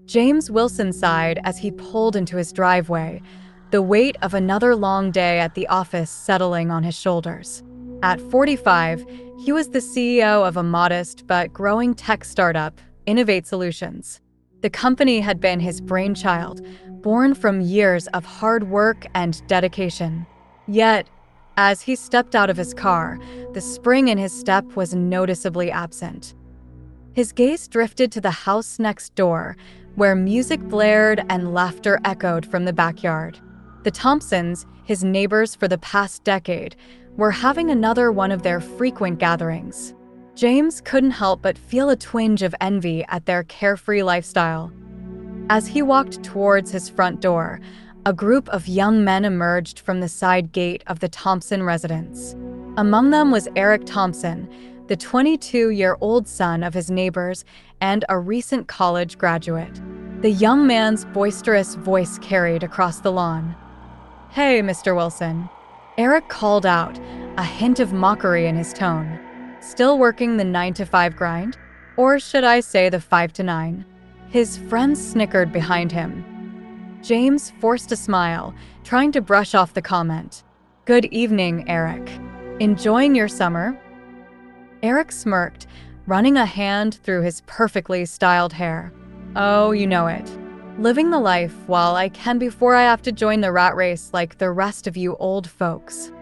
James Wilson sighed as he pulled into his driveway, the weight of another long day at the office settling on his shoulders. At 45, he was the CEO of a modest but growing tech startup, Innovate Solutions. The company had been his brainchild, born from years of hard work and dedication. Yet, as he stepped out of his car, the spring in his step was noticeably absent. His gaze drifted to the house next door, where music blared and laughter echoed from the backyard. The Thompsons, his neighbors for the past decade, were having another one of their frequent gatherings. James couldn't help but feel a twinge of envy at their carefree lifestyle. As he walked towards his front door, a group of young men emerged from the side gate of the Thompson residence. Among them was Eric Thompson, the 22-year-old son of his neighbors and a recent college graduate. The young man's boisterous voice carried across the lawn. "Hey, Mr. Wilson," Eric called out, a hint of mockery in his tone. "Still working the 9-to-5 grind? Or should I say the 5-to-9? His friends snickered behind him. James forced a smile, trying to brush off the comment. "Good evening, Eric. Enjoying your summer?" Eric smirked, running a hand through his perfectly styled hair. "Oh, you know it. Living the life while I can before I have to join the rat race like the rest of you old folks."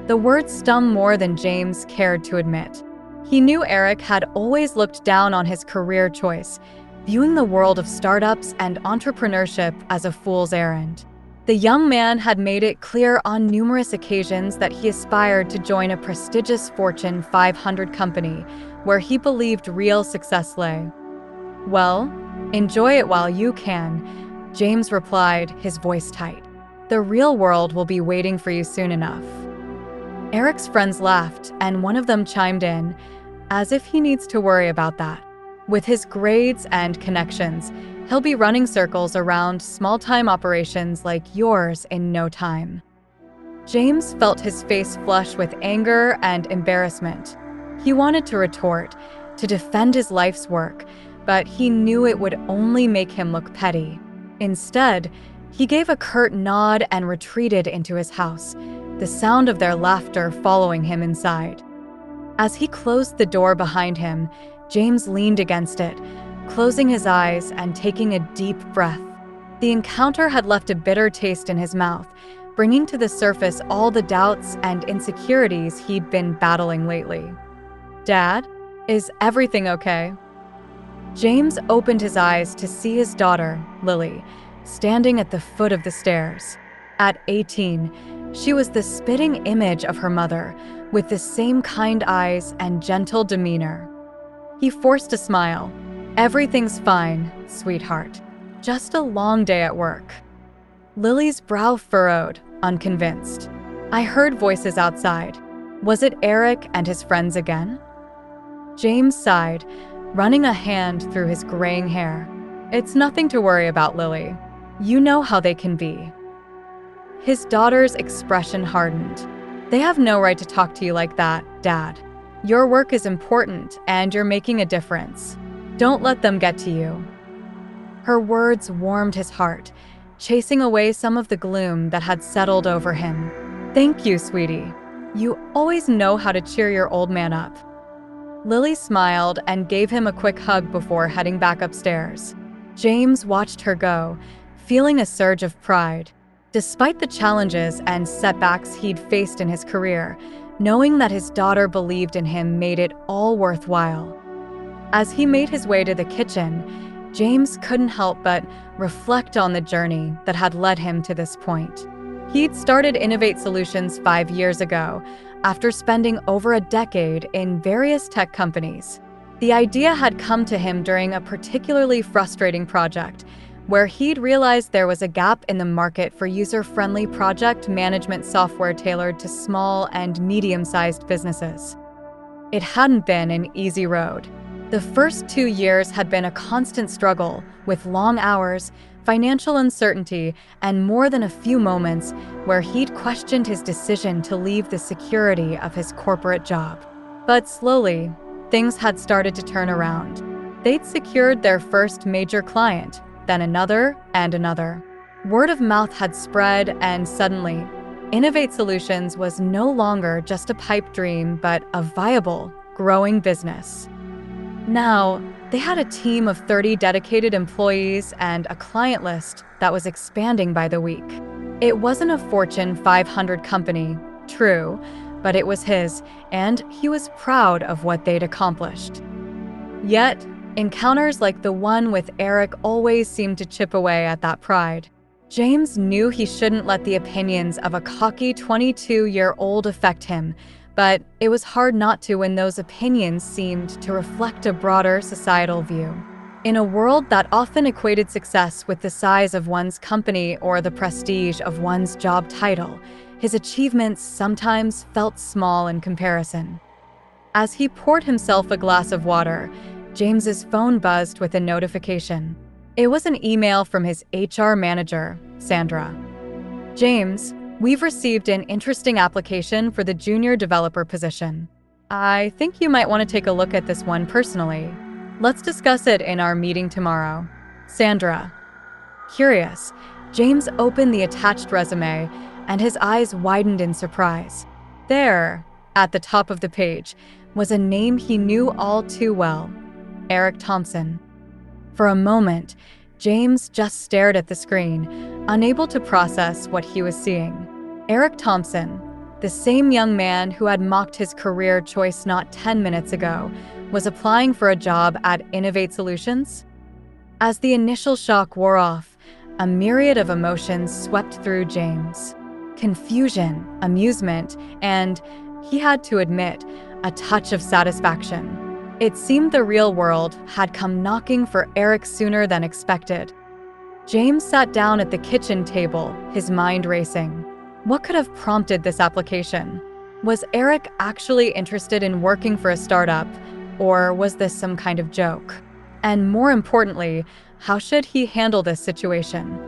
The words stung more than James cared to admit. He knew Eric had always looked down on his career choice, viewing the world of startups and entrepreneurship as a fool's errand. The young man had made it clear on numerous occasions that he aspired to join a prestigious Fortune 500 company where he believed real success lay. "Well, enjoy it while you can," James replied, his voice tight. "The real world will be waiting for you soon enough." Eric's friends laughed, and one of them chimed in, as if he needs to worry about that. With his grades and connections, he'll be running circles around small-time operations like yours in no time. James felt his face flush with anger and embarrassment. He wanted to retort, to defend his life's work, but he knew it would only make him look petty. Instead, he gave a curt nod and retreated into his house, the sound of their laughter following him inside. As he closed the door behind him, James leaned against it, closing his eyes and taking a deep breath. The encounter had left a bitter taste in his mouth, bringing to the surface all the doubts and insecurities he'd been battling lately. "Dad, is everything okay?" James opened his eyes to see his daughter, Lily, standing at the foot of the stairs. At 18, she was the spitting image of her mother, with the same kind eyes and gentle demeanor. He forced a smile. "Everything's fine, sweetheart. Just a long day at work." Lily's brow furrowed, unconvinced. "I heard voices outside. Was it Eric and his friends again?" James sighed, running a hand through his graying hair. "It's nothing to worry about, Lily. You know how they can be." His daughter's expression hardened. "They have no right to talk to you like that, Dad. Your work is important and you're making a difference. Don't let them get to you." Her words warmed his heart, chasing away some of the gloom that had settled over him. "Thank you, sweetie. You always know how to cheer your old man up." Lily smiled and gave him a quick hug before heading back upstairs. James watched her go, feeling a surge of pride. Despite the challenges and setbacks he'd faced in his career, knowing that his daughter believed in him made it all worthwhile. As he made his way to the kitchen, James couldn't help but reflect on the journey that had led him to this point. He'd started Innovate Solutions 5 years ago, after spending over a decade in various tech companies. The idea had come to him during a particularly frustrating project, where he'd realized there was a gap in the market for user-friendly project management software tailored to small and medium-sized businesses. It hadn't been an easy road. The first 2 years had been a constant struggle, with long hours, financial uncertainty, and more than a few moments where he'd questioned his decision to leave the security of his corporate job. But slowly, things had started to turn around. They'd secured their first major client, then another and another. Word of mouth had spread, and suddenly, Innovate Solutions was no longer just a pipe dream, but a viable, growing business. Now, they had a team of 30 dedicated employees and a client list that was expanding by the week. It wasn't a Fortune 500 company, true, but it was his, and he was proud of what they'd accomplished. Yet, encounters like the one with Eric always seemed to chip away at that pride. James knew he shouldn't let the opinions of a cocky 22-year-old affect him, but it was hard not to when those opinions seemed to reflect a broader societal view. In a world that often equated success with the size of one's company or the prestige of one's job title, his achievements sometimes felt small in comparison. As he poured himself a glass of water, James's phone buzzed with a notification. It was an email from his HR manager, Sandra. "James, we've received an interesting application for the junior developer position. I think you might want to take a look at this one personally. Let's discuss it in our meeting tomorrow. Sandra." Curious, James opened the attached resume, and his eyes widened in surprise. There, at the top of the page, was a name he knew all too well: Eric Thompson. For a moment, James just stared at the screen, unable to process what he was seeing. Eric Thompson, the same young man who had mocked his career choice not 10 minutes ago, was applying for a job at Innovate Solutions? As the initial shock wore off, a myriad of emotions swept through James. Confusion, amusement, and, he had to admit, a touch of satisfaction. It seemed the real world had come knocking for Eric sooner than expected. James sat down at the kitchen table, his mind racing. What could have prompted this application? Was Eric actually interested in working for a startup, or was this some kind of joke? And more importantly, how should he handle this situation?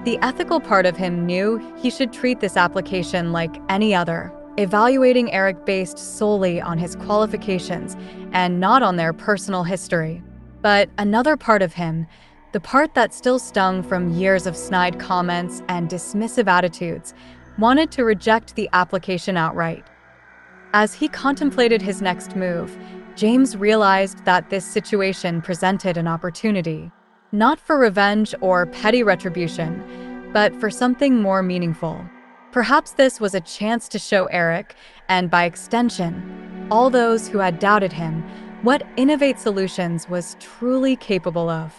The ethical part of him knew he should treat this application like any other, evaluating Eric based solely on his qualifications and not on their personal history. But another part of him, the part that still stung from years of snide comments and dismissive attitudes, wanted to reject the application outright. As he contemplated his next move, James realized that this situation presented an opportunity, not for revenge or petty retribution, but for something more meaningful. Perhaps this was a chance to show Eric, and by extension, all those who had doubted him, what Innovate Solutions was truly capable of.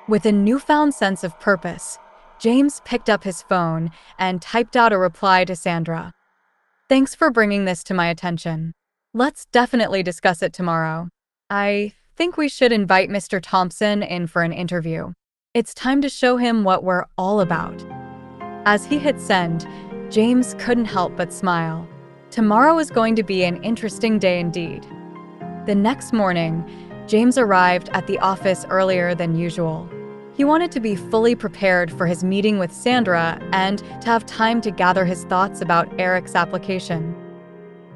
With a newfound sense of purpose, James picked up his phone and typed out a reply to Sandra. "Thanks for bringing this to my attention. Let's definitely discuss it tomorrow. I think we should invite Mr. Thompson in for an interview. It's time to show him what we're all about." As he hit send, James couldn't help but smile. Tomorrow was going to be an interesting day indeed. The next morning, James arrived at the office earlier than usual. He wanted to be fully prepared for his meeting with Sandra and to have time to gather his thoughts about Eric's application.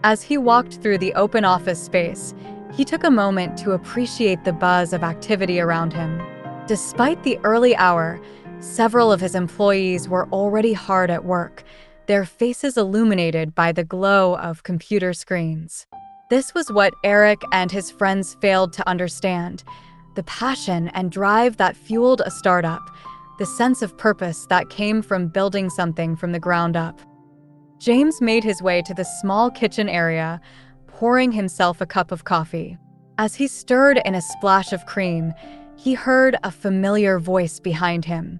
As he walked through the open office space, he took a moment to appreciate the buzz of activity around him. Despite the early hour, several of his employees were already hard at work, their faces illuminated by the glow of computer screens. This was what Eric and his friends failed to understand: the passion and drive that fueled a startup, the sense of purpose that came from building something from the ground up. James made his way to the small kitchen area, pouring himself a cup of coffee. As he stirred in a splash of cream, he heard a familiar voice behind him.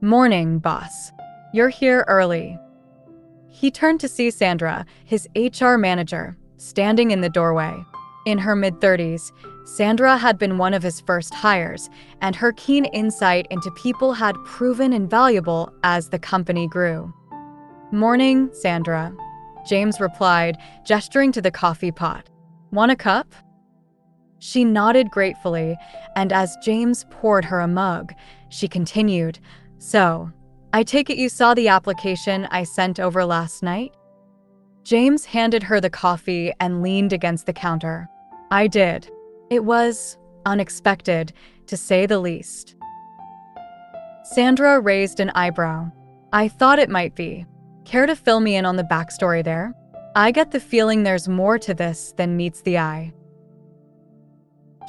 "Morning, boss. You're here early." He turned to see Sandra, his HR manager, standing in the doorway. In her mid-30s, Sandra had been one of his first hires, and her keen insight into people had proven invaluable as the company grew. "Morning, Sandra," James replied, gesturing to the coffee pot. "Want a cup?" She nodded gratefully, and as James poured her a mug, she continued, "So, I take it you saw the application I sent over last night?" James handed her the coffee and leaned against the counter. "I did. It was unexpected, to say the least." Sandra raised an eyebrow. I thought it might be. Care to fill me in on the backstory there? I get the feeling there's more to this than meets the eye.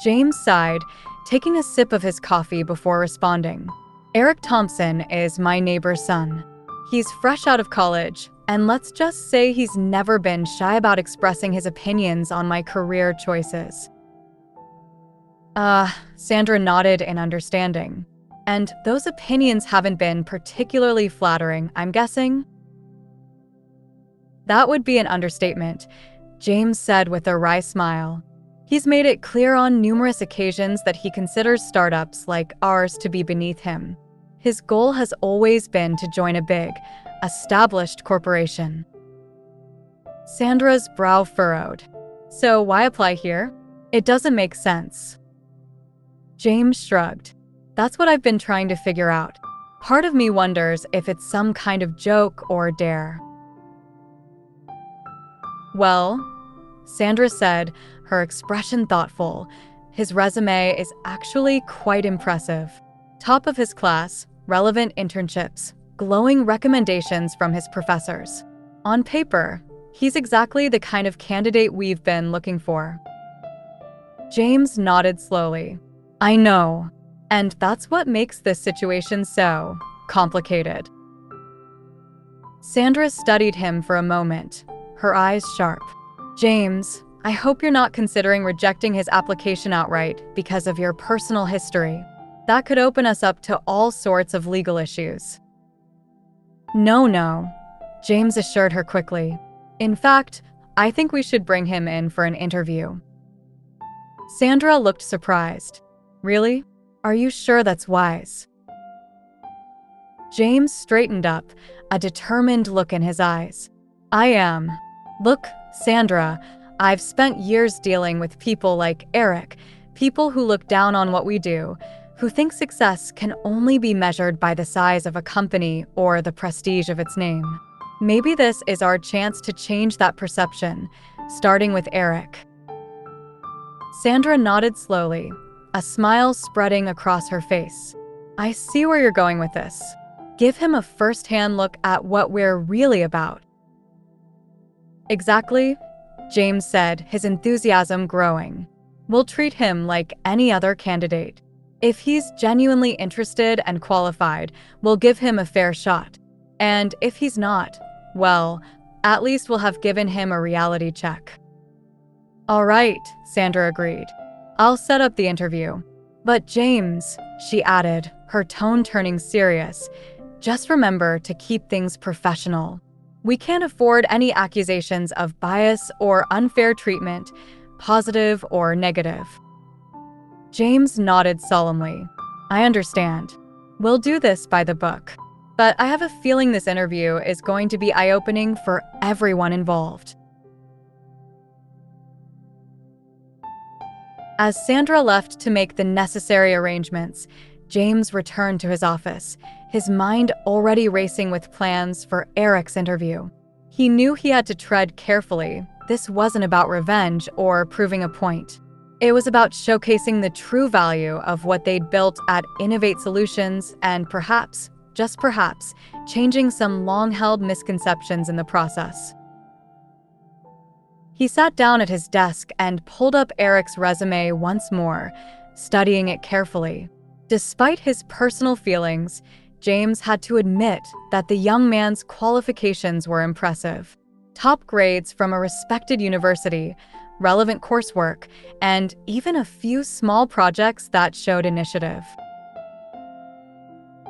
James sighed, taking a sip of his coffee before responding. Eric Thompson is my neighbor's son. He's fresh out of college, and let's just say he's never been shy about expressing his opinions on my career choices. Sandra nodded in understanding. And those opinions haven't been particularly flattering, I'm guessing? That would be an understatement, James said with a wry smile. He's made it clear on numerous occasions that he considers startups like ours to be beneath him. His goal has always been to join a big, established corporation. Sandra's brow furrowed. So why apply here? It doesn't make sense. James shrugged. That's what I've been trying to figure out. Part of me wonders if it's some kind of joke or dare. Well, Sandra said, her expression thoughtful. His resume is actually quite impressive. Top of his class, relevant internships, glowing recommendations from his professors. On paper, he's exactly the kind of candidate we've been looking for. James nodded slowly. I know. And that's what makes this situation so complicated. Sandra studied him for a moment, her eyes sharp. James, I hope you're not considering rejecting his application outright because of your personal history. That could open us up to all sorts of legal issues. No, James assured her quickly. In fact, I think we should bring him in for an interview. Sandra looked surprised. Really? Are you sure that's wise? James straightened up, a determined look in his eyes. I am. Look, Sandra, I've spent years dealing with people like Eric, people who look down on what we do, who think success can only be measured by the size of a company or the prestige of its name. Maybe this is our chance to change that perception, starting with Eric. Sandra nodded slowly, a smile spreading across her face. I see where you're going with this. Give him a first-hand look at what we're really about. Exactly, James said, his enthusiasm growing. We'll treat him like any other candidate. If he's genuinely interested and qualified, we'll give him a fair shot. And if he's not, well, at least we'll have given him a reality check. All right, Sandra agreed. I'll set up the interview. But James, she added, her tone turning serious, just remember to keep things professional. We can't afford any accusations of bias or unfair treatment, positive or negative. James nodded solemnly. I understand. We'll do this by the book. But I have a feeling this interview is going to be eye-opening for everyone involved. As Sandra left to make the necessary arrangements, James returned to his office, his mind already racing with plans for Eric's interview. He knew he had to tread carefully. This wasn't about revenge or proving a point. It was about showcasing the true value of what they'd built at Innovate Solutions and perhaps, just perhaps, changing some long-held misconceptions in the process. He sat down at his desk and pulled up Eric's resume once more, studying it carefully. Despite his personal feelings, James had to admit that the young man's qualifications were impressive. Top grades from a respected university, relevant coursework, and even a few small projects that showed initiative.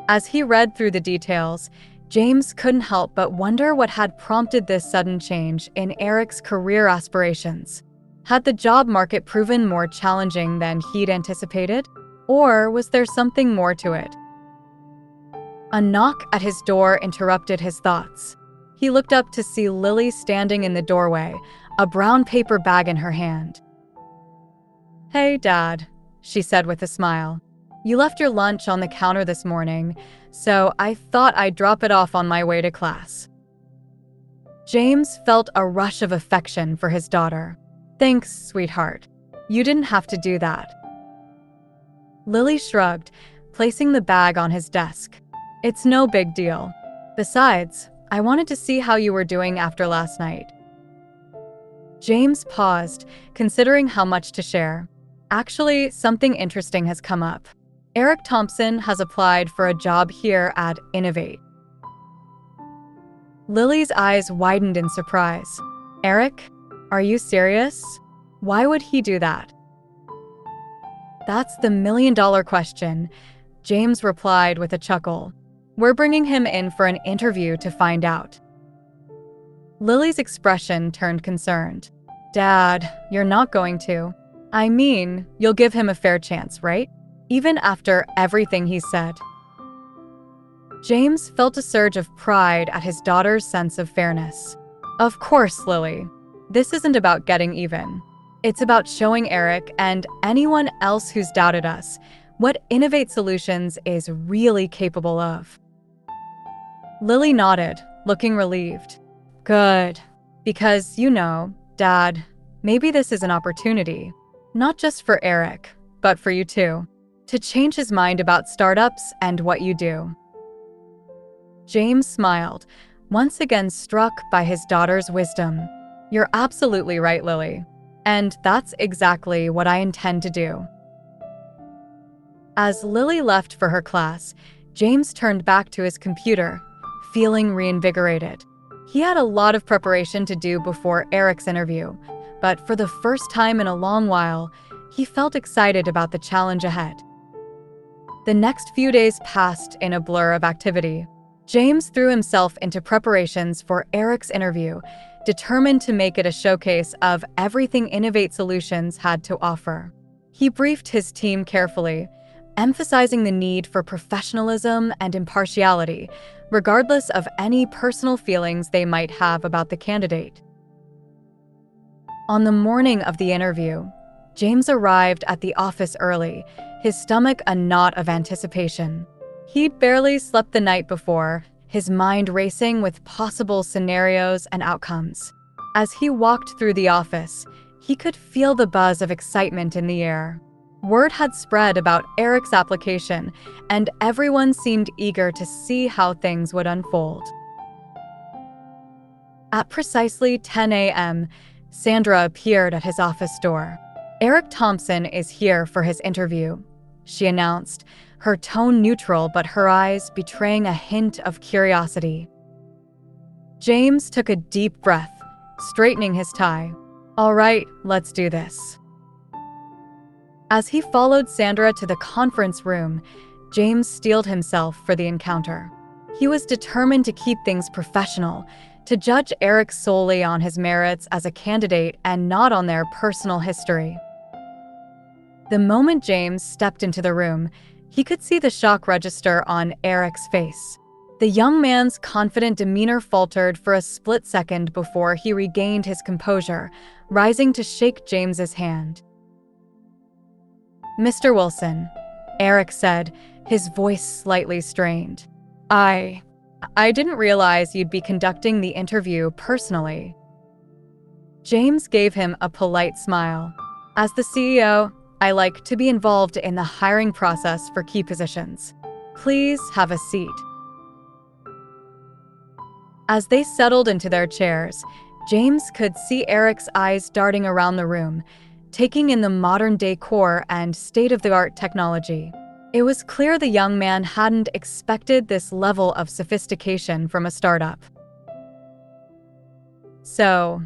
As he read through the details, James couldn't help but wonder what had prompted this sudden change in Eric's career aspirations. Had the job market proven more challenging than he'd anticipated? Or was there something more to it? A knock at his door interrupted his thoughts. He looked up to see Lily standing in the doorway, a brown paper bag in her hand. Hey, Dad, she said with a smile. You left your lunch on the counter this morning, so I thought I'd drop it off on my way to class. James felt a rush of affection for his daughter. Thanks, sweetheart. You didn't have to do that. Lily shrugged, placing the bag on his desk. "It's no big deal. Besides, I wanted to see how you were doing after last night." James paused, considering how much to share. "Actually, something interesting has come up. Eric Thompson has applied for a job here at Innovate." Lily's eyes widened in surprise. "Eric? Are you serious? Why would he do that?" "That's the million-dollar question," James replied with a chuckle. "We're bringing him in for an interview to find out." Lily's expression turned concerned. "Dad, you're not going to. I mean, you'll give him a fair chance, right? Even after everything he said." James felt a surge of pride at his daughter's sense of fairness. "Of course, Lily. This isn't about getting even. It's about showing Eric and anyone else who's doubted us what Innovate Solutions is really capable of." Lily nodded, looking relieved. "Good. Because, Dad, maybe this is an opportunity, not just for Eric, but for you too, to change his mind about startups and what you do." James smiled, once again struck by his daughter's wisdom. "You're absolutely right, Lily. And that's exactly what I intend to do." As Lily left for her class, James turned back to his computer, feeling reinvigorated. He had a lot of preparation to do before Eric's interview, but for the first time in a long while, he felt excited about the challenge ahead. The next few days passed in a blur of activity. James threw himself into preparations for Eric's interview, determined to make it a showcase of everything Innovate Solutions had to offer. He briefed his team carefully, emphasizing the need for professionalism and impartiality, regardless of any personal feelings they might have about the candidate. On the morning of the interview, James arrived at the office early, his stomach a knot of anticipation. He'd barely slept the night before, his mind racing with possible scenarios and outcomes. As he walked through the office, he could feel the buzz of excitement in the air. Word had spread about Eric's application, and everyone seemed eager to see how things would unfold. At precisely 10 a.m., Sandra appeared at his office door. "Eric Thompson is here for his interview," she announced, her tone neutral but her eyes betraying a hint of curiosity. James took a deep breath, straightening his tie. "All right, let's do this." As he followed Sandra to the conference room, James steeled himself for the encounter. He was determined to keep things professional, to judge Eric solely on his merits as a candidate and not on their personal history. The moment James stepped into the room, he could see the shock register on Eric's face. The young man's confident demeanor faltered for a split second before he regained his composure, rising to shake James's hand. "Mr. Wilson," Eric said, his voice slightly strained. I didn't realize you'd be conducting the interview personally." James gave him a polite smile. "As the CEO, I like to be involved in the hiring process for key positions. Please have a seat." As they settled into their chairs, James could see Eric's eyes darting around the room, taking in the modern decor and state-of-the-art technology. It was clear the young man hadn't expected this level of sophistication from a startup. "So,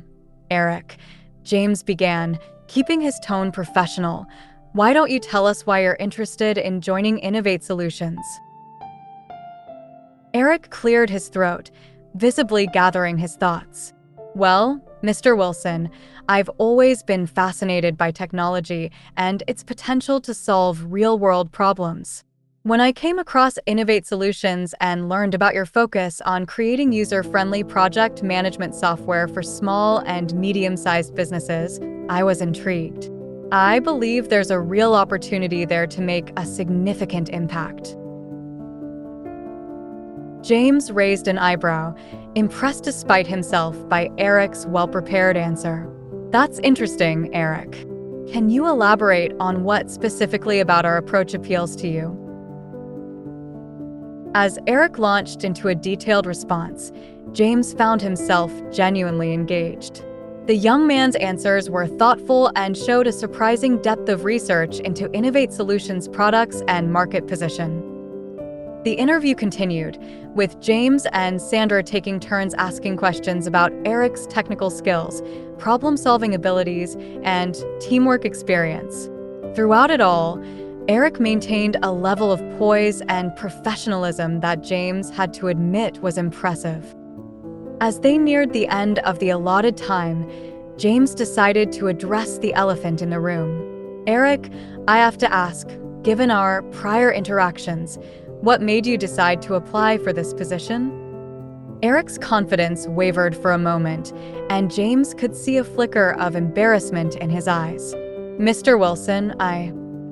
Eric," James began, keeping his tone professional, "why don't you tell us why you're interested in joining Innovate Solutions?" Eric cleared his throat, visibly gathering his thoughts. "Well, Mr. Wilson, I've always been fascinated by technology and its potential to solve real-world problems. When I came across Innovate Solutions and learned about your focus on creating user-friendly project management software for small and medium-sized businesses, I was intrigued. I believe there's a real opportunity there to make a significant impact." James raised an eyebrow, impressed despite himself by Eric's well-prepared answer. "That's interesting, Eric. Can you elaborate on what specifically about our approach appeals to you?" As Eric launched into a detailed response, James found himself genuinely engaged. The young man's answers were thoughtful and showed a surprising depth of research into Innovate Solutions' products and market position. The interview continued, with James and Sandra taking turns asking questions about Eric's technical skills, problem-solving abilities, and teamwork experience. Throughout it all, Eric maintained a level of poise and professionalism that James had to admit was impressive. As they neared the end of the allotted time, James decided to address the elephant in the room. "Eric, I have to ask, given our prior interactions, what made you decide to apply for this position?" Eric's confidence wavered for a moment, and James could see a flicker of embarrassment in his eyes. "Mr. Wilson,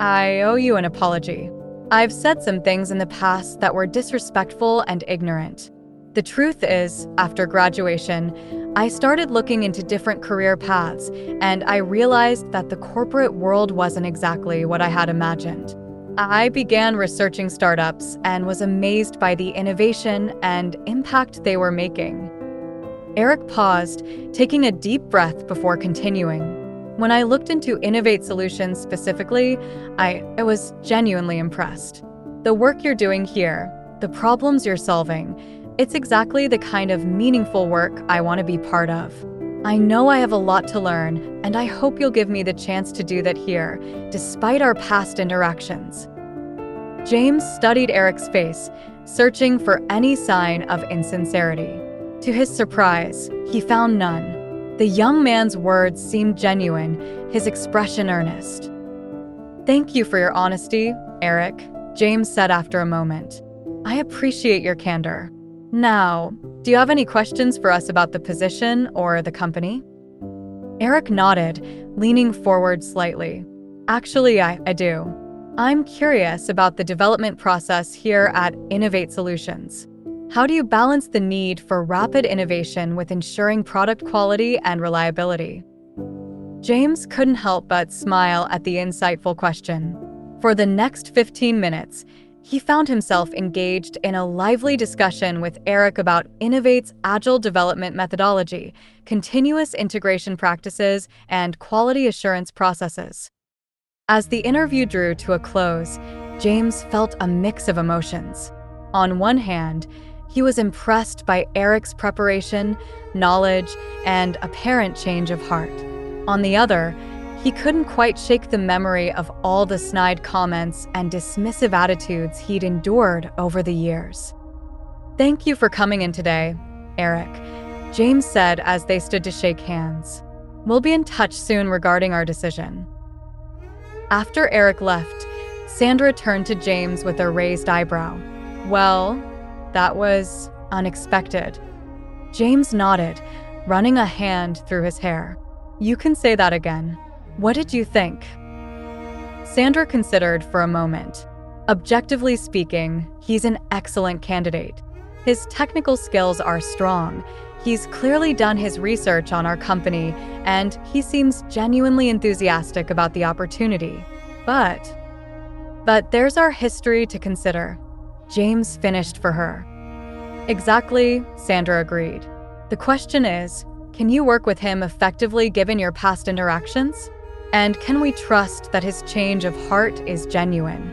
I owe you an apology. I've said some things in the past that were disrespectful and ignorant. The truth is, after graduation, I started looking into different career paths, and I realized that the corporate world wasn't exactly what I had imagined. I began researching startups and was amazed by the innovation and impact they were making." Eric paused, taking a deep breath before continuing. "When I looked into Innovate Solutions specifically, I was genuinely impressed. The work you're doing here, the problems you're solving, it's exactly the kind of meaningful work I want to be part of. I know I have a lot to learn, and I hope you'll give me the chance to do that here, despite our past interactions." James studied Eric's face, searching for any sign of insincerity. To his surprise, he found none. The young man's words seemed genuine, his expression earnest. "Thank you for your honesty, Eric," James said after a moment. "I appreciate your candor. Now, do you have any questions for us about the position or the company?" Eric nodded, leaning forward slightly. "Actually, I do. I'm curious about the development process here at Innovate Solutions. How do you balance the need for rapid innovation with ensuring product quality and reliability?" James couldn't help but smile at the insightful question. For the next 15 minutes, he found himself engaged in a lively discussion with Eric about Innovate's agile development methodology, continuous integration practices, and quality assurance processes. As the interview drew to a close, James felt a mix of emotions. On one hand, he was impressed by Eric's preparation, knowledge, and apparent change of heart. On the other, he couldn't quite shake the memory of all the snide comments and dismissive attitudes he'd endured over the years. "Thank you for coming in today, Eric," James said as they stood to shake hands. "We'll be in touch soon regarding our decision." After Eric left, Sandra turned to James with a raised eyebrow. "Well, that was unexpected." James nodded, running a hand through his hair. "You can say that again. What did you think?" Sandra considered for a moment. Objectively speaking, he's an excellent candidate. His technical skills are strong. He's clearly done his research on our company, and he seems genuinely enthusiastic about the opportunity. But there's our history to consider." James finished for her. "Exactly," Sandra agreed. "The question is, can you work with him effectively given your past interactions? And can we trust that his change of heart is genuine?"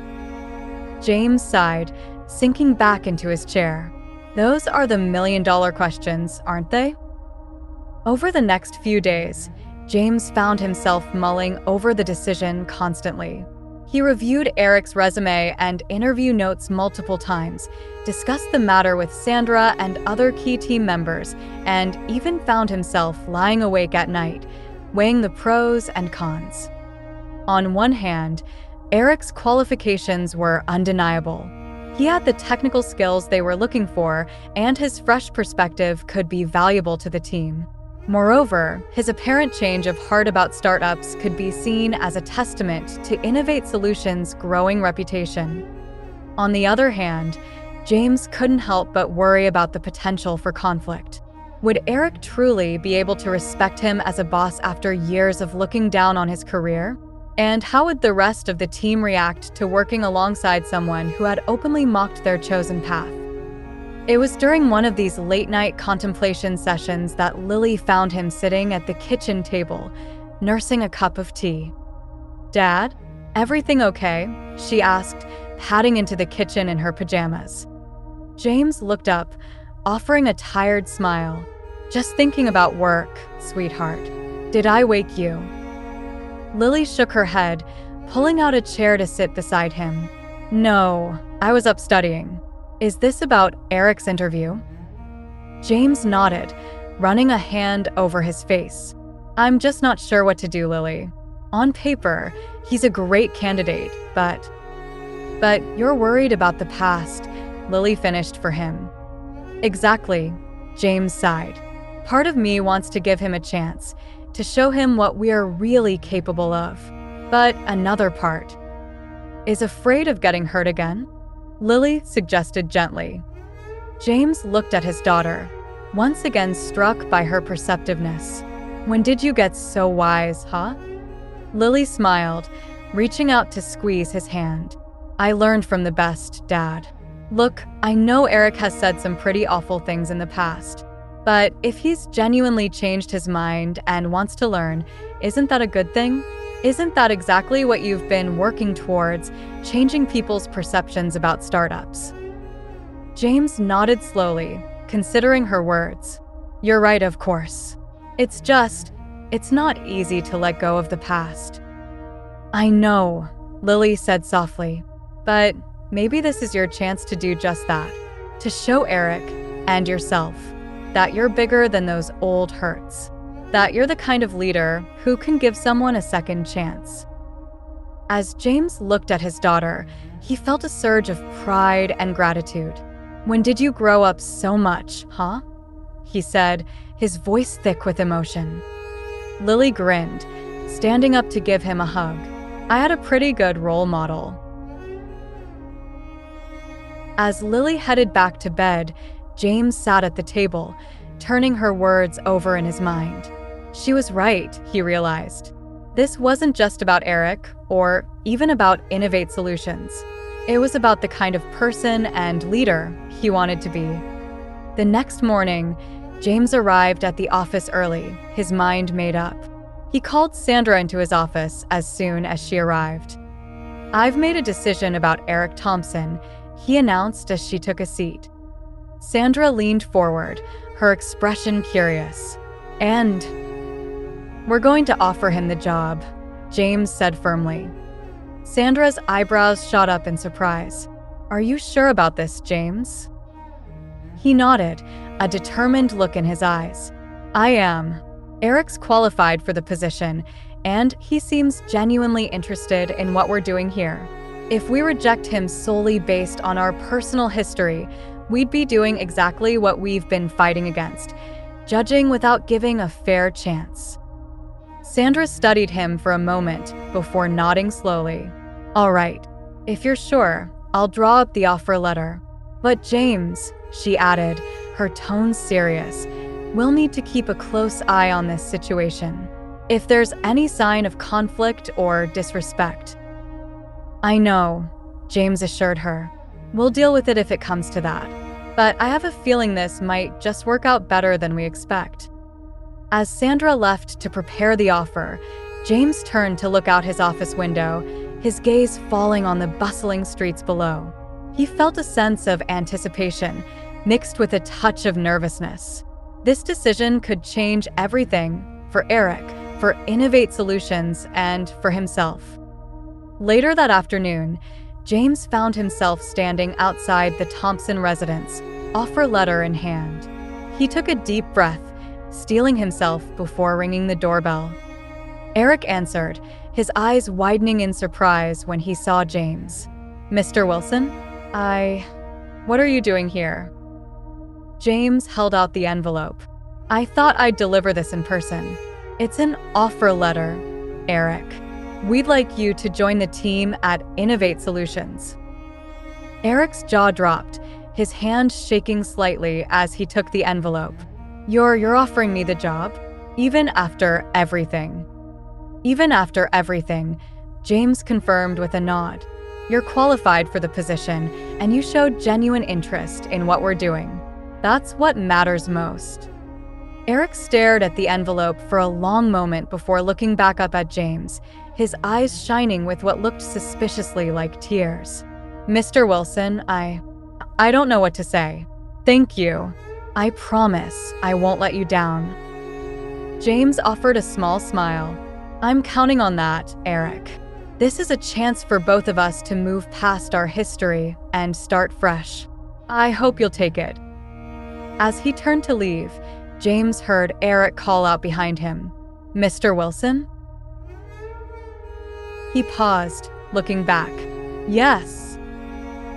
James sighed, sinking back into his chair. Those are the million-dollar questions, aren't they? Over the next few days, James found himself mulling over the decision constantly. He reviewed Eric's resume and interview notes multiple times, discussed the matter with Sandra and other key team members, and even found himself lying awake at night, weighing the pros and cons. On one hand, Eric's qualifications were undeniable. He had the technical skills they were looking for, and his fresh perspective could be valuable to the team. Moreover, his apparent change of heart about startups could be seen as a testament to Innovate Solutions' growing reputation. On the other hand, James couldn't help but worry about the potential for conflict. Would Eric truly be able to respect him as a boss after years of looking down on his career? And how would the rest of the team react to working alongside someone who had openly mocked their chosen path? It was during one of these late-night contemplation sessions that Lily found him sitting at the kitchen table, nursing a cup of tea. "Dad, everything okay?" she asked, padding into the kitchen in her pajamas. James looked up, offering a tired smile. "Just thinking about work, sweetheart. Did I wake you?" Lily shook her head, pulling out a chair to sit beside him. "No, I was up studying. Is this about Eric's interview?" James nodded, running a hand over his face. "I'm just not sure what to do, Lily. On paper, he's a great candidate, but you're worried about the past," Lily finished for him. "Exactly," James sighed. "Part of me wants to give him a chance, to show him what we are really capable of. But another part is afraid of getting hurt again," Lily suggested gently. James looked at his daughter, once again struck by her perceptiveness. "When did you get so wise, huh?" Lily smiled, reaching out to squeeze his hand. "I learned from the best, Dad. Look, I know Eric has said some pretty awful things in the past, but if he's genuinely changed his mind and wants to learn, isn't that a good thing? Isn't that exactly what you've been working towards, changing people's perceptions about startups?" James nodded slowly, considering her words. "You're right, of course. It's not easy to let go of the past." "I know," Lily said softly, "but maybe this is your chance to do just that, to show Eric and yourself that you're bigger than those old hurts, that you're the kind of leader who can give someone a second chance." As James looked at his daughter, he felt a surge of pride and gratitude. "When did you grow up so much, huh?" he said, his voice thick with emotion. Lily grinned, standing up to give him a hug. "I had a pretty good role model." As Lily headed back to bed, James sat at the table, turning her words over in his mind. She was right, he realized. This wasn't just about Eric, or even about Innovate Solutions. It was about the kind of person and leader he wanted to be. The next morning, James arrived at the office early, his mind made up. He called Sandra into his office as soon as she arrived. "I've made a decision about Eric Thompson," he announced as she took a seat. Sandra leaned forward, her expression curious. "And we're going to offer him the job," James said firmly. Sandra's eyebrows shot up in surprise. "Are you sure about this, James?" He nodded, a determined look in his eyes. "I am. Eric's qualified for the position, and he seems genuinely interested in what we're doing here. If we reject him solely based on our personal history, we'd be doing exactly what we've been fighting against, judging without giving a fair chance." Sandra studied him for a moment before nodding slowly. "All right, if you're sure, I'll draw up the offer letter. But James," she added, her tone serious, "we'll need to keep a close eye on this situation. If there's any sign of conflict or disrespect." "I know," James assured her. "We'll deal with it if it comes to that. But I have a feeling this might just work out better than we expect." As Sandra left to prepare the offer, James turned to look out his office window, his gaze falling on the bustling streets below. He felt a sense of anticipation, mixed with a touch of nervousness. This decision could change everything for Eric, for Innovate Solutions, and for himself. Later that afternoon, James found himself standing outside the Thompson residence, offer letter in hand. He took a deep breath, steeling himself before ringing the doorbell. Eric answered, his eyes widening in surprise when he saw James. "Mr. Wilson? What are you doing here?" James held out the envelope. "I thought I'd deliver this in person. It's an offer letter, Eric. We'd like you to join the team at Innovate Solutions." Eric's jaw dropped, his hand shaking slightly as he took the envelope. You're offering me the job? Even after everything?" "Even after everything," James confirmed with a nod. You're qualified for the position, and you showed genuine interest in what we're doing. That's what matters most." Eric stared at the envelope for a long moment before looking back up at James, his eyes shining with what looked suspiciously like tears. "Mr. Wilson, I don't know what to say. Thank you. I promise I won't let you down." James offered a small smile. "I'm counting on that, Eric. This is a chance for both of us to move past our history and start fresh. I hope you'll take it." As he turned to leave, James heard Eric call out behind him, "Mr. Wilson?" He paused, looking back. "Yes."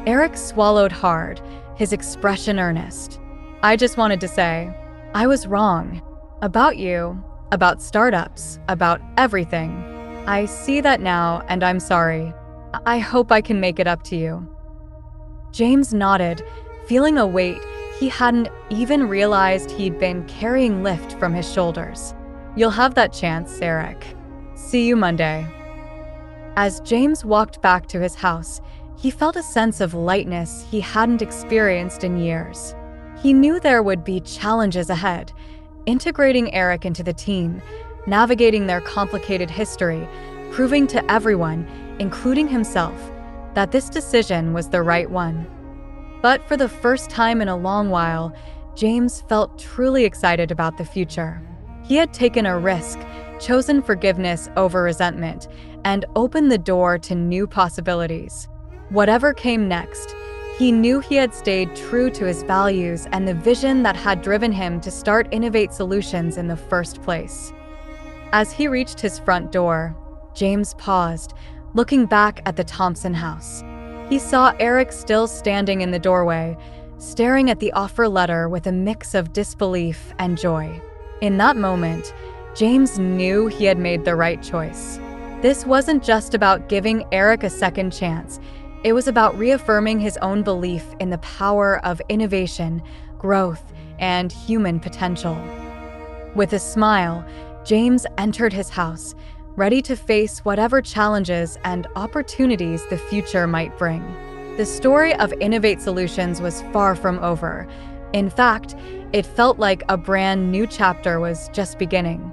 Eric swallowed hard, his expression earnest. "I just wanted to say, I was wrong. About you, about startups, about everything. I see that now, and I'm sorry. I hope I can make it up to you." James nodded, feeling a weight he hadn't even realized he'd been carrying lift from his shoulders. "You'll have that chance, Eric. See you Monday." As James walked back to his house, he felt a sense of lightness he hadn't experienced in years. He knew there would be challenges ahead, integrating Eric into the team, navigating their complicated history, proving to everyone, including himself, that this decision was the right one. But for the first time in a long while, James felt truly excited about the future. He had taken a risk, chosen forgiveness over resentment, and opened the door to new possibilities. Whatever came next, he knew he had stayed true to his values and the vision that had driven him to start Innovate Solutions in the first place. As he reached his front door, James paused, looking back at the Thompson house. He saw Eric still standing in the doorway, staring at the offer letter with a mix of disbelief and joy. In that moment, James knew he had made the right choice. This wasn't just about giving Eric a second chance. It was about reaffirming his own belief in the power of innovation, growth, and human potential. With a smile, James entered his house, ready to face whatever challenges and opportunities the future might bring. The story of Innovate Solutions was far from over. In fact, it felt like a brand new chapter was just beginning.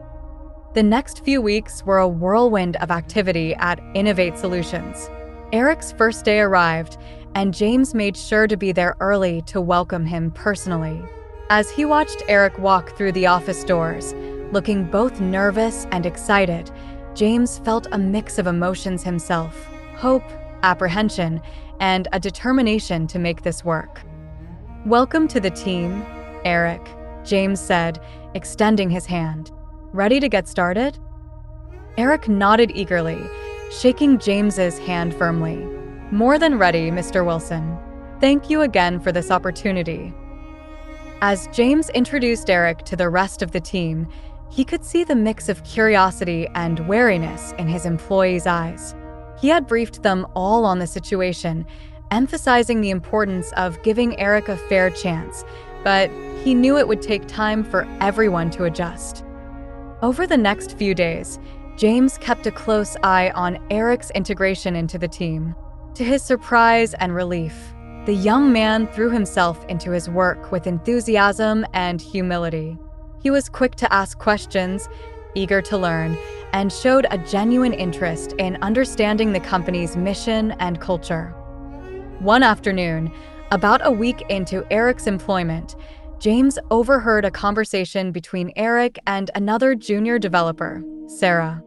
The next few weeks were a whirlwind of activity at Innovate Solutions. Eric's first day arrived, and James made sure to be there early to welcome him personally. As he watched Eric walk through the office doors, looking both nervous and excited, James felt a mix of emotions himself: hope, apprehension, and a determination to make this work. "Welcome to the team, Eric," James said, extending his hand. "Ready to get started?" Eric nodded eagerly, shaking James's hand firmly. "More than ready, Mr. Wilson. Thank you again for this opportunity." As James introduced Eric to the rest of the team, he could see the mix of curiosity and wariness in his employees' eyes. He had briefed them all on the situation, emphasizing the importance of giving Eric a fair chance, but he knew it would take time for everyone to adjust. Over the next few days, James kept a close eye on Eric's integration into the team. To his surprise and relief, the young man threw himself into his work with enthusiasm and humility. He was quick to ask questions, eager to learn, and showed a genuine interest in understanding the company's mission and culture. One afternoon, about a week into Eric's employment, James overheard a conversation between Eric and another junior developer, Sarah.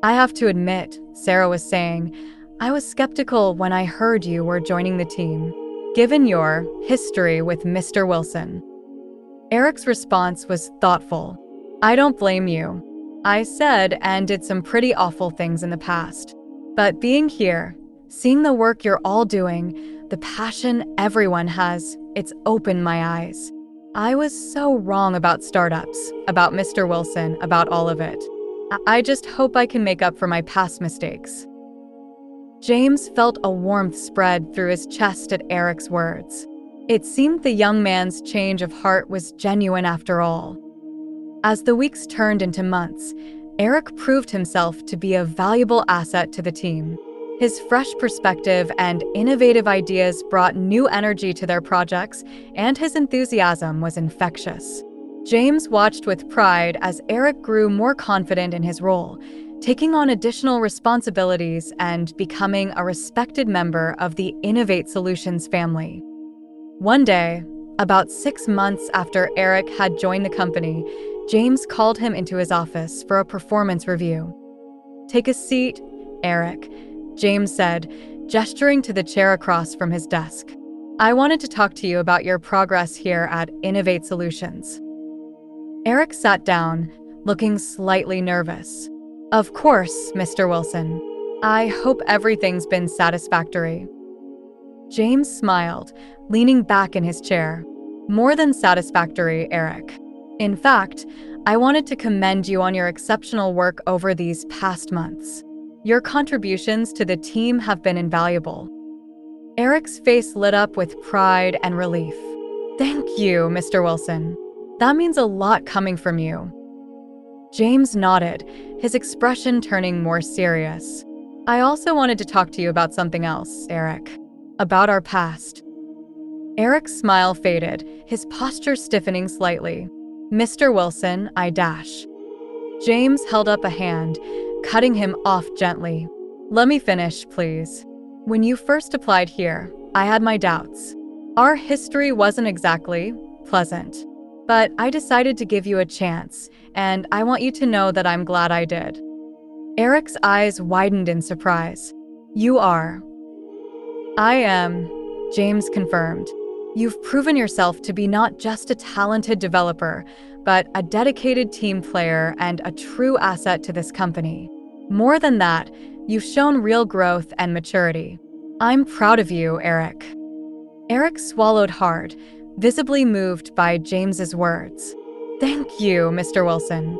"I have to admit," Sarah was saying, "I was skeptical when I heard you were joining the team, given your history with Mr. Wilson." Eric's response was thoughtful. "I don't blame you. I said and did some pretty awful things in the past. But being here, seeing the work you're all doing, the passion everyone has, it's opened my eyes. I was so wrong about startups, about Mr. Wilson, about all of it. I just hope I can make up for my past mistakes." James felt a warmth spread through his chest at Eric's words. It seemed the young man's change of heart was genuine after all. As the weeks turned into months, Eric proved himself to be a valuable asset to the team. His fresh perspective and innovative ideas brought new energy to their projects, and his enthusiasm was infectious. James watched with pride as Eric grew more confident in his role, taking on additional responsibilities and becoming a respected member of the Innovate Solutions family. One day, about 6 months after Eric had joined the company, James called him into his office for a performance review. "Take a seat, Eric," James said, gesturing to the chair across from his desk. "I wanted to talk to you about your progress here at Innovate Solutions." Eric sat down, looking slightly nervous. "Of course, Mr. Wilson. I hope everything's been satisfactory." James smiled, leaning back in his chair. "More than satisfactory, Eric. In fact, I wanted to commend you on your exceptional work over these past months. Your contributions to the team have been invaluable." Eric's face lit up with pride and relief. "Thank you, Mr. Wilson. That means a lot coming from you." James nodded, his expression turning more serious. "I also wanted to talk to you about something else, Eric. About our past." Eric's smile faded, his posture stiffening slightly. "Mr. Wilson, I dash." James held up a hand, cutting him off gently. "Let me finish, please. When you first applied here, I had my doubts. Our history wasn't exactly pleasant. But I decided to give you a chance, and I want you to know that I'm glad I did." Eric's eyes widened in surprise. "You are?" "I am," James confirmed. "You've proven yourself to be not just a talented developer, but a dedicated team player and a true asset to this company. More than that, you've shown real growth and maturity. I'm proud of you, Eric." Eric swallowed hard, visibly moved by James's words. "Thank you, Mr. Wilson.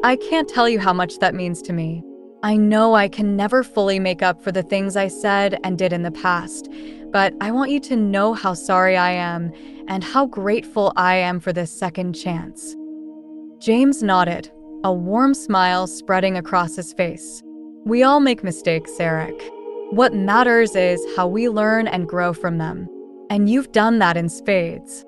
I can't tell you how much that means to me. I know I can never fully make up for the things I said and did in the past, but I want you to know how sorry I am and how grateful I am for this second chance." James nodded, a warm smile spreading across his face. "We all make mistakes, Eric. What matters is how we learn and grow from them. And you've done that in spades."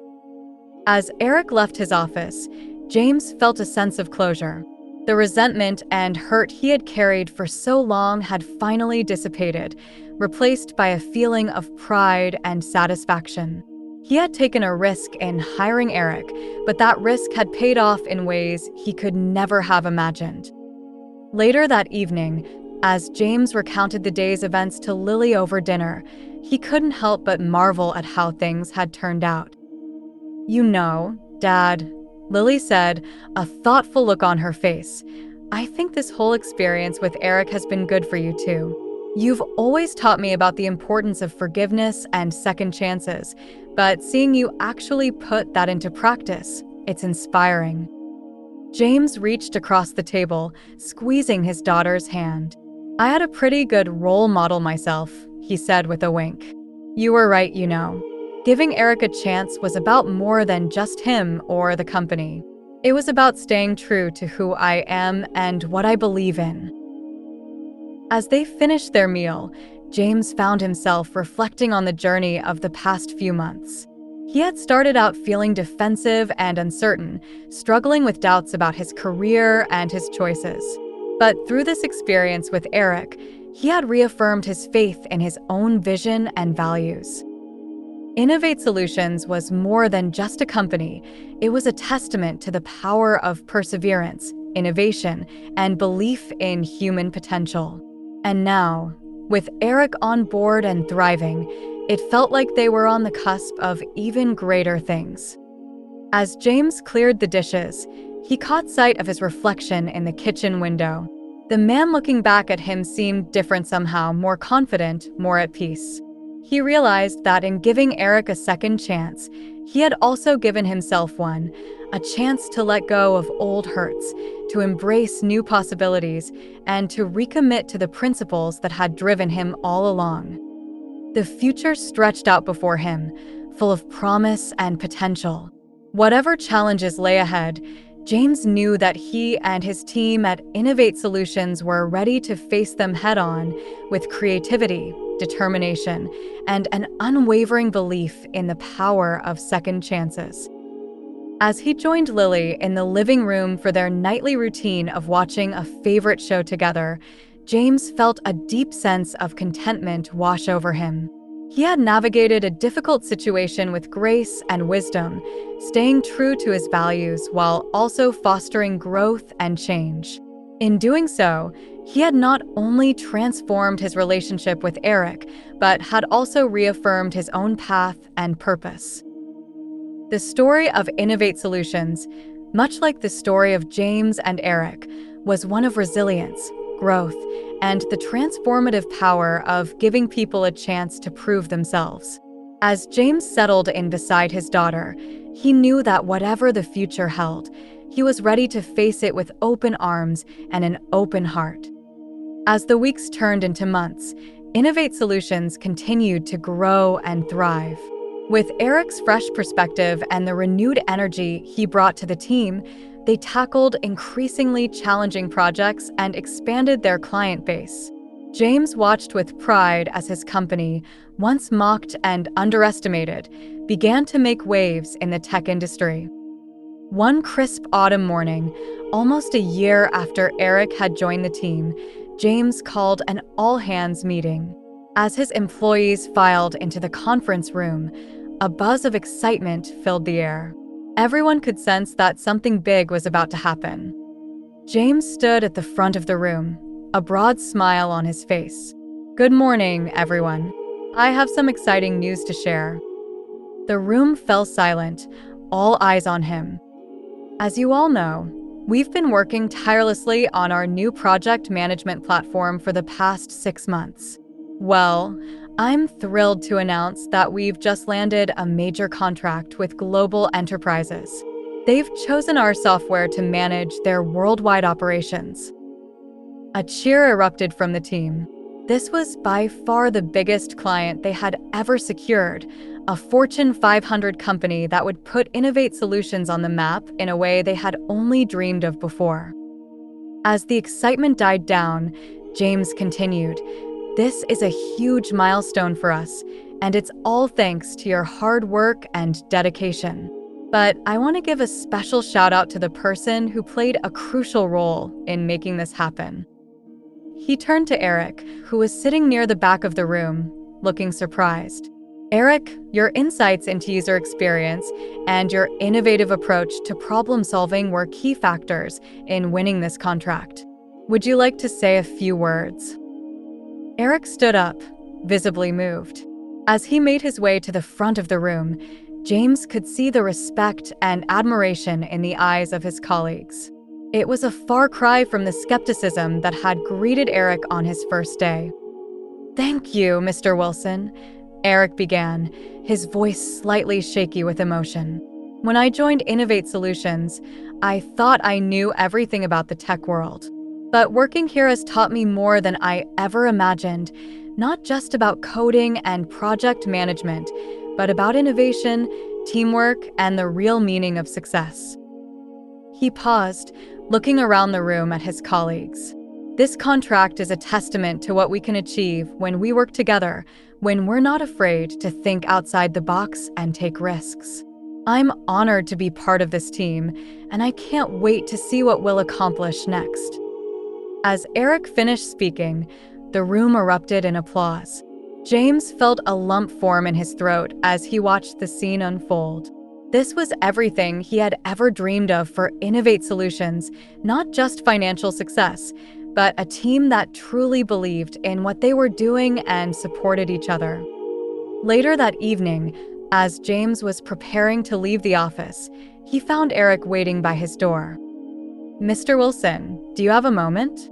As Eric left his office, James felt a sense of closure. The resentment and hurt he had carried for so long had finally dissipated, replaced by a feeling of pride and satisfaction. He had taken a risk in hiring Eric, but that risk had paid off in ways he could never have imagined. Later that evening, as James recounted the day's events to Lily over dinner, he couldn't help but marvel at how things had turned out. "You know, Dad," Lily said, a thoughtful look on her face, "I think this whole experience with Eric has been good for you too. You've always taught me about the importance of forgiveness and second chances, but seeing you actually put that into practice, it's inspiring." James reached across the table, squeezing his daughter's hand. "I had a pretty good role model myself," he said with a wink. "You were right, you know. Giving Eric a chance was about more than just him or the company. It was about staying true to who I am and what I believe in." As they finished their meal, James found himself reflecting on the journey of the past few months. He had started out feeling defensive and uncertain, struggling with doubts about his career and his choices. But through this experience with Eric, he had reaffirmed his faith in his own vision and values. Innovate Solutions was more than just a company. It was a testament to the power of perseverance, innovation, and belief in human potential. And now, with Eric on board and thriving, it felt like they were on the cusp of even greater things. As James cleared the dishes, he caught sight of his reflection in the kitchen window. The man looking back at him seemed different somehow, more confident, more at peace. He realized that in giving Eric a second chance, he had also given himself one, a chance to let go of old hurts, to embrace new possibilities, and to recommit to the principles that had driven him all along. The future stretched out before him, full of promise and potential. Whatever challenges lay ahead, James knew that he and his team at Innovate Solutions were ready to face them head-on with creativity, determination, and an unwavering belief in the power of second chances. As he joined Lily in the living room for their nightly routine of watching a favorite show together, James felt a deep sense of contentment wash over him. He had navigated a difficult situation with grace and wisdom, staying true to his values while also fostering growth and change. In doing so, he had not only transformed his relationship with Eric, but had also reaffirmed his own path and purpose. The story of Innovate Solutions, much like the story of James and Eric, was one of resilience, growth, and the transformative power of giving people a chance to prove themselves. As James settled in beside his daughter, he knew that whatever the future held, he was ready to face it with open arms and an open heart. As the weeks turned into months, Innovate Solutions continued to grow and thrive. With Eric's fresh perspective and the renewed energy he brought to the team, they tackled increasingly challenging projects and expanded their client base. James watched with pride as his company, once mocked and underestimated, began to make waves in the tech industry. One crisp autumn morning, almost a year after Eric had joined the team, James called an all-hands meeting. As his employees filed into the conference room, a buzz of excitement filled the air. Everyone could sense that something big was about to happen. James stood at the front of the room, a broad smile on his face. "Good morning, everyone. I have some exciting news to share." The room fell silent, all eyes on him. As you all know, we've been working tirelessly on our new project management platform for the past 6 months. Well, I'm thrilled to announce that we've just landed a major contract with Global Enterprises. They've chosen our software to manage their worldwide operations. A cheer erupted from the team. This was by far the biggest client they had ever secured, a Fortune 500 company that would put Innovate Solutions on the map in a way they had only dreamed of before. As the excitement died down, James continued, "This is a huge milestone for us, and it's all thanks to your hard work and dedication. But I want to give a special shout out to the person who played a crucial role in making this happen." He turned to Eric, who was sitting near the back of the room, looking surprised. "Eric, your insights into user experience and your innovative approach to problem solving were key factors in winning this contract. Would you like to say a few words?" Eric stood up, visibly moved. As he made his way to the front of the room, James could see the respect and admiration in the eyes of his colleagues. It was a far cry from the skepticism that had greeted Eric on his first day. "Thank you, Mr. Wilson," Eric began, his voice slightly shaky with emotion. "When I joined Innovate Solutions, I thought I knew everything about the tech world. But working here has taught me more than I ever imagined, not just about coding and project management, but about innovation, teamwork, and the real meaning of success." He paused, looking around the room at his colleagues. "This contract is a testament to what we can achieve when we work together, when we're not afraid to think outside the box and take risks. I'm honored to be part of this team, and I can't wait to see what we'll accomplish next." As Eric finished speaking, the room erupted in applause. James felt a lump form in his throat as he watched the scene unfold. This was everything he had ever dreamed of for Innovate Solutions, not just financial success, but a team that truly believed in what they were doing and supported each other. Later that evening, as James was preparing to leave the office, he found Eric waiting by his door. "Mr. Wilson, do you have a moment?"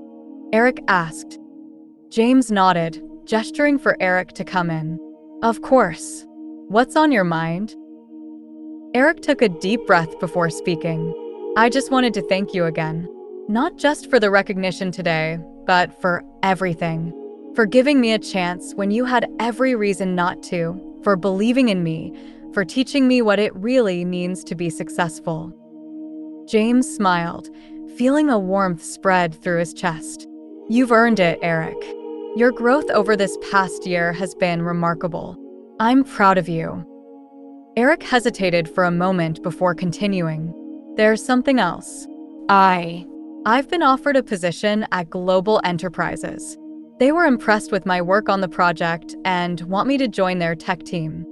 Eric asked. James nodded, gesturing for Eric to come in. "Of course. What's on your mind?" Eric took a deep breath before speaking. "I just wanted to thank you again. Not just for the recognition today, but for everything. For giving me a chance when you had every reason not to, for believing in me, for teaching me what it really means to be successful." James smiled, feeling a warmth spread through his chest. You've earned it, Eric. Your growth over this past year has been remarkable. I'm proud of you. Eric hesitated for a moment before continuing. There's something else. I've been offered a position at Global Enterprises. They were impressed with my work on the project and want me to join their tech team.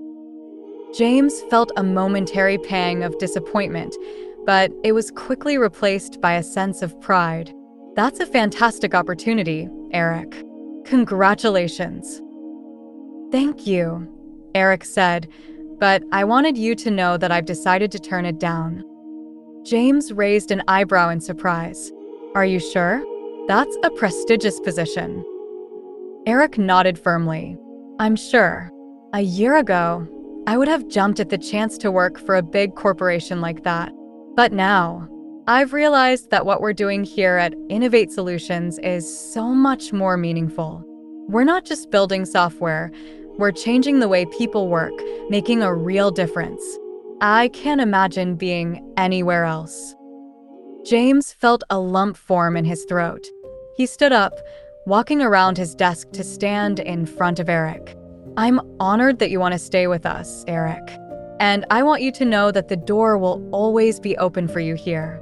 James felt a momentary pang of disappointment, but it was quickly replaced by a sense of pride. That's a fantastic opportunity, Eric. Congratulations. Thank you, Eric said, but I wanted you to know that I've decided to turn it down. James raised an eyebrow in surprise. Are you sure? That's a prestigious position. Eric nodded firmly. I'm sure. A year ago, I would have jumped at the chance to work for a big corporation like that. But now, I've realized that what we're doing here at Innovate Solutions is so much more meaningful. We're not just building software, we're changing the way people work, making a real difference. I can't imagine being anywhere else. James felt a lump form in his throat. He stood up, walking around his desk to stand in front of Eric. I'm honored that you want to stay with us, Eric. And I want you to know that the door will always be open for you here.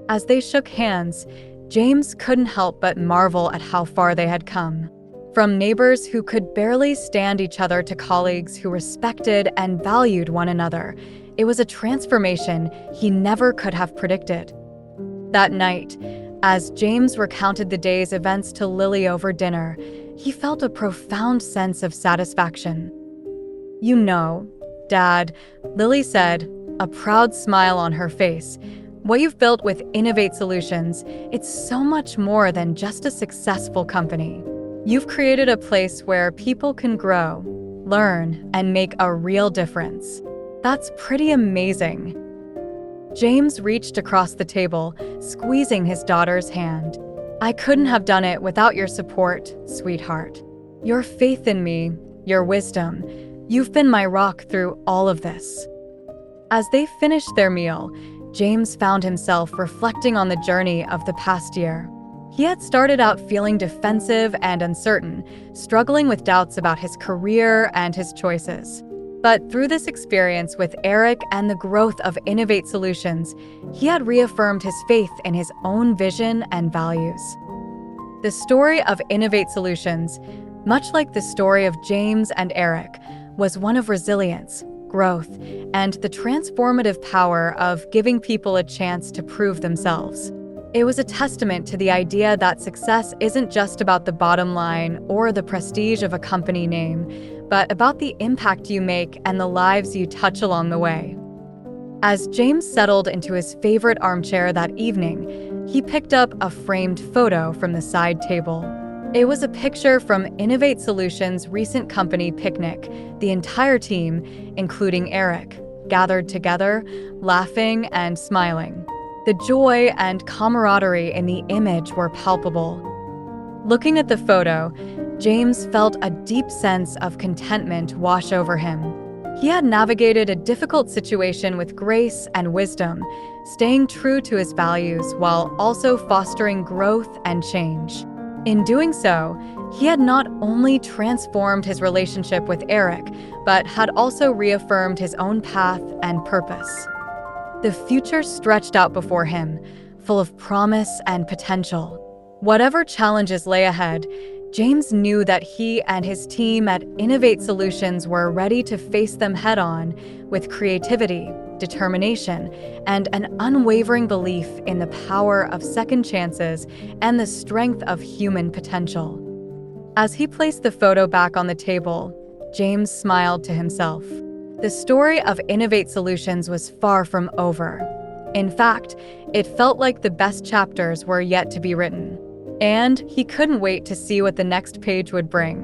As they shook hands, James couldn't help but marvel at how far they had come. From neighbors who could barely stand each other to colleagues who respected and valued one another, it was a transformation he never could have predicted. That night, as James recounted the day's events to Lily over dinner, he felt a profound sense of satisfaction. You know, Dad, Lily said, a proud smile on her face, what you've built with Innovate Solutions, it's so much more than just a successful company. You've created a place where people can grow, learn, and make a real difference. That's pretty amazing. James reached across the table, squeezing his daughter's hand. I couldn't have done it without your support, sweetheart. Your faith in me, your wisdom, you've been my rock through all of this. As they finished their meal, James found himself reflecting on the journey of the past year. He had started out feeling defensive and uncertain, struggling with doubts about his career and his choices. But through this experience with Eric and the growth of Innovate Solutions, he had reaffirmed his faith in his own vision and values. The story of Innovate Solutions, much like the story of James and Eric, was one of resilience, growth, and the transformative power of giving people a chance to prove themselves. It was a testament to the idea that success isn't just about the bottom line or the prestige of a company name, but about the impact you make and the lives you touch along the way. As James settled into his favorite armchair that evening, he picked up a framed photo from the side table. It was a picture from Innovate Solutions' recent company picnic. The entire team, including Eric, gathered together, laughing and smiling. The joy and camaraderie in the image were palpable. Looking at the photo, James felt a deep sense of contentment wash over him. He had navigated a difficult situation with grace and wisdom, staying true to his values while also fostering growth and change. In doing so, he had not only transformed his relationship with Eric, but had also reaffirmed his own path and purpose. The future stretched out before him, full of promise and potential. Whatever challenges lay ahead, James knew that he and his team at Innovate Solutions were ready to face them head-on with creativity, determination, and an unwavering belief in the power of second chances and the strength of human potential. As he placed the photo back on the table, James smiled to himself. The story of Innovate Solutions was far from over. In fact, it felt like the best chapters were yet to be written. And he couldn't wait to see what the next page would bring.